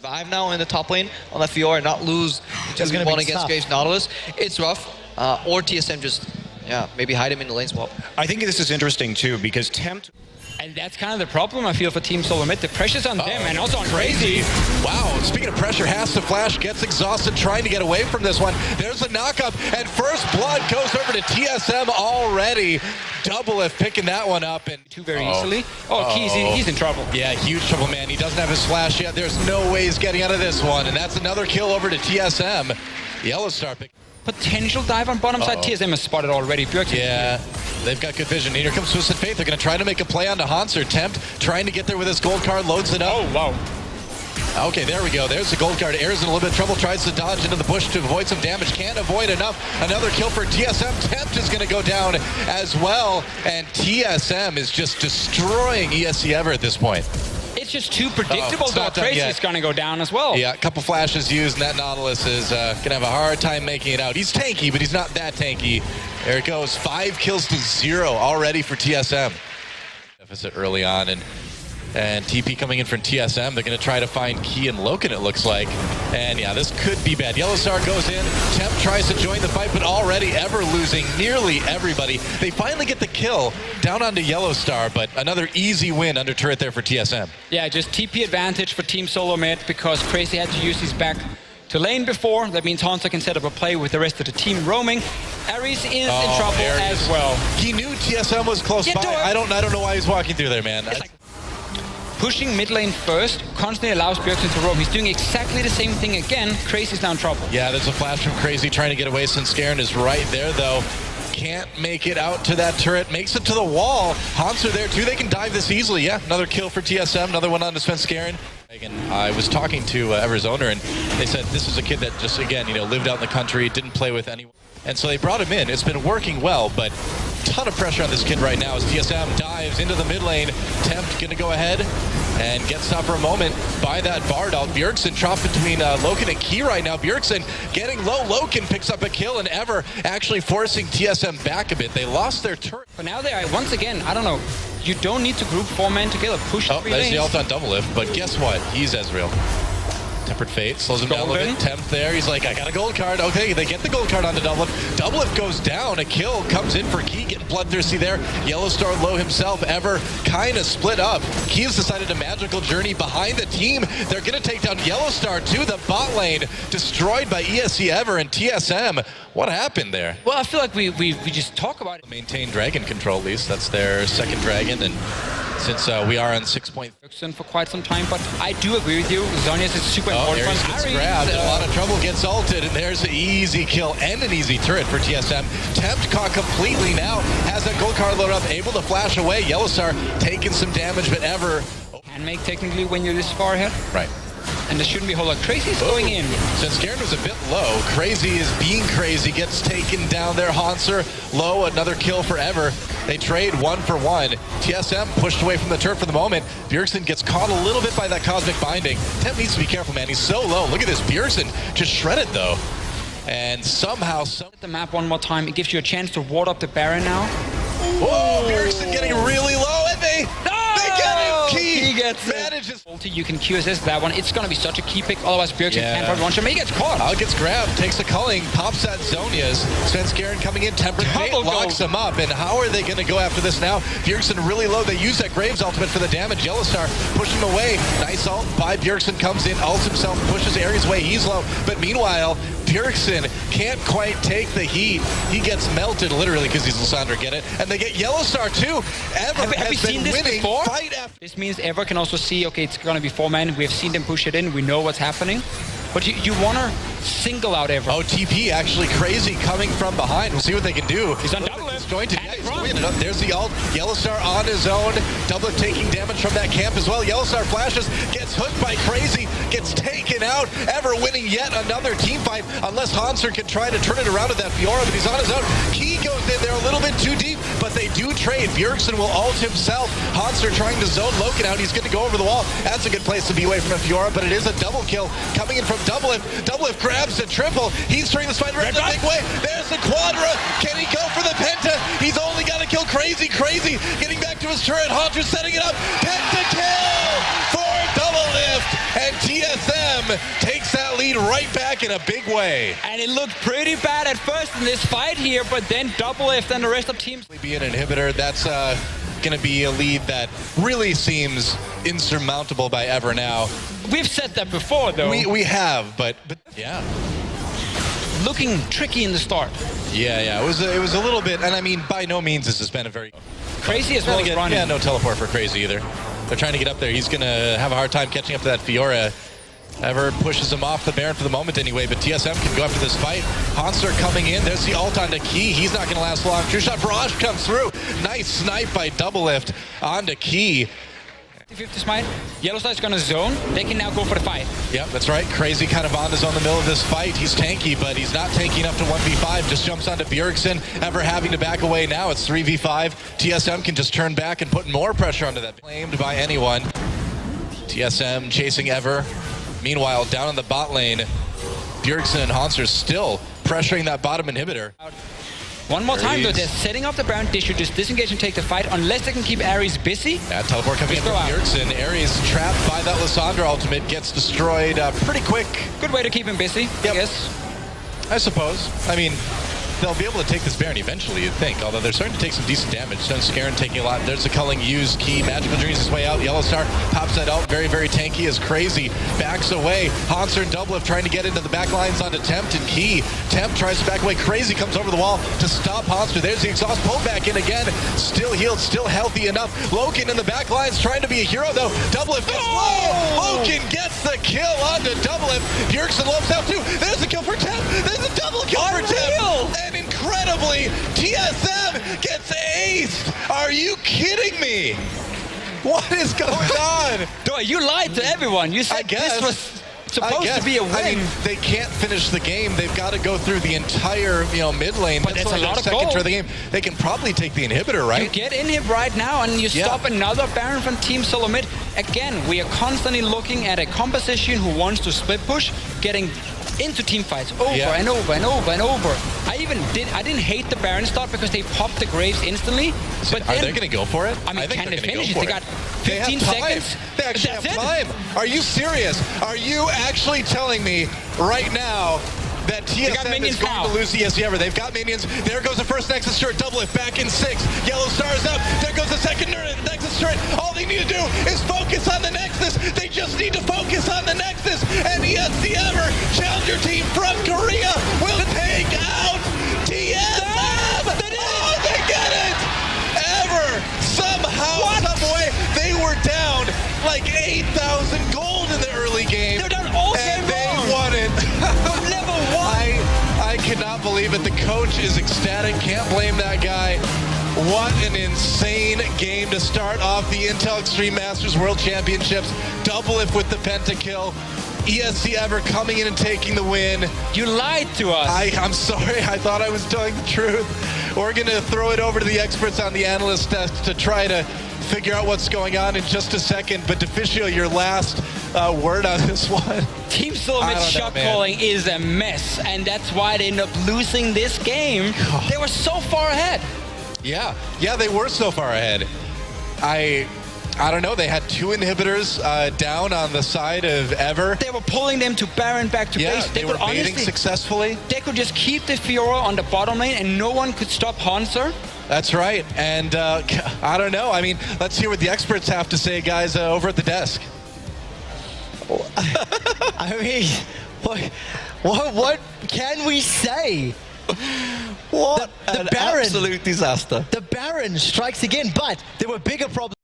survive now in the top lane on that Fiora and not lose 2v1 against Graves Nautilus. It's rough. Or TSM just, maybe hide him in the lane swap. I think this is interesting too because Tempt. And that's kind of the problem, I feel, for Team Solomid. The pressure's on them and also on Crazy. Wow, speaking of pressure, has to flash, gets exhausted trying to get away from this one. There's a knockup, and first blood goes over to TSM already. Doublelift picking that one up. And too very easily. He's in trouble. Yeah, huge trouble, man. He doesn't have his flash yet. There's no way he's getting out of this one, and that's another kill over to TSM. Yellowstar pick. Potential dive on bottom side. TSM has spotted already. Yeah, they've got good vision. Here comes Twisted Faith. They're going to try to make a play onto Hanser. Tempt trying to get there with his gold card, loads it up. Oh, wow. Okay, there we go. There's the gold card. Air's in a little bit of trouble. Tries to dodge into the bush to avoid some damage. Can't avoid enough. Another kill for TSM. Tempt is going to go down as well. And TSM is just destroying ESC ever at this point. It's just too predictable that Crazy is going to go down as well. Yeah, a couple flashes used, and that Nautilus is going to have a hard time making it out. He's tanky, but he's not that tanky. There it goes. 5 kills to 0 already for TSM. Deficit early on, and TP coming in from TSM. They're going to try to find Key and Loken, it looks like. And yeah, this could be bad. Yellowstar goes in. Temp tries to join the fight, but already Ever losing nearly everybody. They finally get the kill down onto Yellowstar, but another easy win under turret there for TSM. Yeah, just TP advantage for Team Solomid because Crazy had to use his back to lane before. That means Hanser can set up a play with the rest of the team roaming. Ares is in trouble as well. He knew TSM was close by. I don't know why he's walking through there, man. Pushing mid lane first constantly allows Bjergsen to roam. He's doing exactly the same thing again. Crazy's now in trouble. Yeah, there's a flash from Crazy trying to get away. Svenskeren is right there, though. Can't make it out to that turret. Makes it to the wall. Hanser there, too. They can dive this easily. Yeah, another kill for TSM. Another one on to Svenskeren. I was talking to Ever's owner, and they said this is a kid that just, again, lived out in the country, didn't play with anyone. And so they brought him in. It's been working well, but ton of pressure on this kid right now as TSM dives into the mid lane. Tempt going to go ahead and get stopped for a moment by that Bardal. Bjergsen trapped between Loken and Key right now. Bjergsen getting low. Loken picks up a kill, and Ever actually forcing TSM back a bit. They lost their turret. But now they are, once again, I don't know. You don't need to group 4 men together. Push 3 there's lanes. the ult on Doublelift, but guess what? He's Ezreal. Tempered Fate slows him down a little bit. Tempt there. He's like, I got a gold card. Okay, they get the gold card onto Doublelift. Doublelift goes down. A kill comes in for Key, getting bloodthirsty there. Yellowstar low himself. Ever kind of split up. Key has decided a magical journey behind the team. They're going to take down Yellowstar to the bot lane. Destroyed by ESC Ever and TSM. What happened there? Well, I feel like we just talk about it. Maintain dragon control, at least. That's their second dragon. And since we are on 6.3 for quite some time, but I do agree with you. Zhonya's is super important. Ares gets grabbed, a lot of trouble, gets ulted, and there's an easy kill and an easy turret for TSM. Tempt caught completely now, has that gold card loaded up, able to flash away. Yellowstar taking some damage, but Ever can make technically when you're this far ahead. Right. And there shouldn't be a whole lot. Crazy's going in. Svenskeren was a bit low. Crazy is being crazy, gets taken down there. Hanser low, another kill for Ever. They trade 1 for 1. TSM pushed away from the turret for the moment. Bjergsen gets caught a little bit by that cosmic binding. Temp needs to be careful, man. He's so low. Look at this. Bjergsen just shredded, though. And somehow... The map one more time. It gives you a chance to ward up the Baron now. Whoa, Bjergsen getting really low, and they get him. Key gets manages. You can QSS that one. It's going to be such a key pick. Otherwise, Bjergsen can't probably one-shot. But he gets caught. Gets grabbed, takes a culling, pops at Zhonya's. Svenskeren coming in, Tempered Fate locks him up. And how are they going to go after this now? Bjergsen really low. They use that Graves ultimate for the damage. Yellowstar pushing him away. Nice ult by Bjergsen, comes in, ults himself, pushes Ares away. He's low. But meanwhile, Bjergsen can't quite take the heat. He gets melted literally because he's Lissandra, get it? And they get Yellowstar too. Ever have we seen this before? This means Ever can also see, okay, it's going to be 4 men. We have seen them push it in. We know what's happening. But you want to single out Ever. Oh, TP actually Crazy coming from behind. We'll see what they can do. He's on Doublelift. There's the ult. Yellowstar on his own. Doublelift taking damage from that camp as well. Yellowstar flashes, gets hooked by Crazy, gets taken out. Ever winning yet another team fight, unless Hanser can try to turn it around with that Fiora, but he's on his own. Key goes in there a little bit too deep, but they do trade. Bjergsen will ult himself. Hanser trying to zone Loken out. He's going to go over the wall. That's a good place to be away from a Fiora, but it is a double kill coming in from Doublelift. Doublelift grabs the triple. He's turning the spider around in a big way. There's the Quadra. Can he go for the Penta? He's only got to kill Crazy. Crazy getting back to his turret. Hunter setting it up. Penta kill for Doublelift. double lift, and TSM takes that lead right back in a big way. And it looked pretty bad at first in this fight here, but then double lift and the rest of teams. Be an inhibitor, that's going to be a lead that really seems insurmountable by Ever now. We've said that before, though. We have, but yeah. Looking tricky in the start. Yeah, it was a little bit, and I mean, by no means this has been a very... Crazy as well as running. Yeah, no teleport for Crazy either. They're trying to get up there. He's going to have a hard time catching up to that Fiora. Ever pushes him off the Baron for the moment anyway, but TSM can go after this fight. Hanser coming in. There's the ult onto Key. He's not going to last long. True shot. Barrage comes through. Nice snipe by Double Lift onto Key. 50 smite. Yellowstar's going to zone. They can now go for the fight. Yep, that's right. Crazy kind of on his own in the middle of this fight. He's tanky, but he's not tanky enough to 1v5. Just jumps onto Bjergsen. Ever having to back away now. It's 3v5. TSM can just turn back and put more pressure onto that. Claimed by anyone. TSM chasing Ever. Meanwhile, down in the bot lane, Bjergsen and Hanser still pressuring that bottom inhibitor. One more time, though, they're setting up the Baron. They should just disengage and take the fight unless they can keep Ares busy. Yeah, teleport coming in from Bjergsen. Ares trapped by that Lissandra ultimate, gets destroyed pretty quick. Good way to keep him busy, I guess. I suppose. I mean, they'll be able to take this Baron eventually, you'd think, although they're starting to take some decent damage. Scarin taking a lot. There's the culling used. Key, Magical Dreams his way out. Yellowstar pops that out. Very, very tanky as Crazy backs away. Hanser and Double Lift trying to get into the back lines onto Tempt and Key. Tempt tries to back away. Crazy comes over the wall to stop Hanser. There's the exhaust. Pulled back in again. Still healed, still healthy enough. Loken in the back lines trying to be a hero, though. Double Lift gets low. Loken gets the kill onto Double Lift. Bjergsen lopes out too. There's the kill for Tempt. There's a double kill for Tempt. And incredibly, TSM gets aced. Are you kidding me? What is going on? You lied to everyone. You said this was supposed to be a win. I mean, they can't finish the game. They've got to go through the entire, mid lane. But it's a lot of second turn of the game. They can probably take the inhibitor, right? You get inhib right now, and you stop another Baron from Team Solomid. Again, we are constantly looking at a composition who wants to split push, getting into team fights over and over and over and over. I didn't hate the Baron start because they popped the Graves instantly. But are they going to go for it? I mean, can they finish it? They got 15 seconds. They actually have time. Are you serious? Are you actually telling me right now that TSM is going to lose the ESC Ever? They've got minions. There goes the first Nexus turret. Double Lift back in 6. Yellowstar is up. There goes the second Nexus turret. All they need to do is focus on the Nexus. They just need to focus on the Nexus. And ESC Ever, challenger team from Korea, will take out TSM. Oh, they get it! Ever, somehow, some way, they were down like 8,000 gold in the early game. They're down all game and they won it. Level 1. I cannot believe it. The coach is ecstatic. Can't blame that guy. What an insane game to start off the Intel Extreme Masters World Championships. Double Lift with the pentakill. ESC Ever coming in and taking the win. You lied to us. I'm sorry. I thought I was telling the truth. We're going to throw it over to the experts on the analyst desk to try to figure out what's going on in just a second. But Deficio, your last word on this one. Team Solomid's shot calling is a mess, and that's why they end up losing this game. They were so far ahead. Yeah, they were so far ahead. I don't know. They had 2 inhibitors down on the side of Ever. They were pulling them to Baron back to base. They were baiting successfully. They could just keep the Fiora on the bottom lane, and no one could stop Hanser. That's right. And I don't know. I mean, let's hear what the experts have to say, guys, over at the desk. I mean, what can we say? What the an Baron, absolute disaster. The Baron strikes again, but there were bigger problems.